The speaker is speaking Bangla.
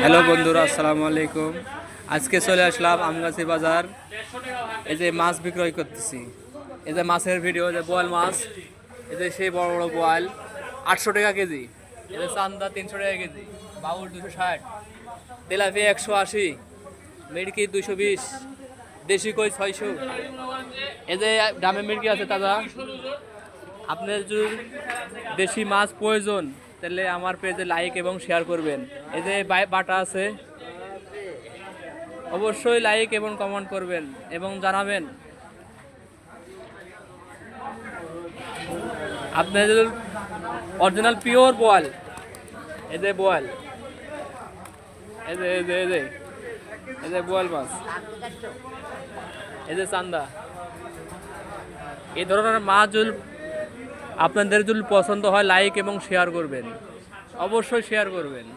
হ্যালো বন্ধুরা, আসসালামু আলাইকুম। আজকে চলে আসলাম আমগাছি বাজার। এই যে মাছ বিক্রয় করতেছি, এই যে মাছের ভিডিও, যে বোয়াল মাছ, এই যে সেই বড় বড় বোয়াল 800 টাকা কেজি, এই যে চান্দা 300 টাকা কেজি, বাউল 260, তেলাপিয়া 180, মিরকি 220, দেশি কই 600। এই যে দামে মিরকি আছে তাজা। আপনার যদি দেশি মাছ প্রয়োজন তাহলে আমার পেজে লাইক এবং শেয়ার করবেন। এই যে বাটা আছে, অবশ্যই লাইক এবং কমেন্ট করবেন এবং জানাবেন। আপনার যদি অরিজিনাল পিওর বোয়াল, এই যে বোয়াল, এই যে এই যে এই যে এই যে বোয়াল মাছ, এই যে চান্দা, এই ধরনের মাছ যদি আপনাদের যদি পছন্দ হয় লাইক এবং শেয়ার করবেন, অবশ্যই শেয়ার করবেন।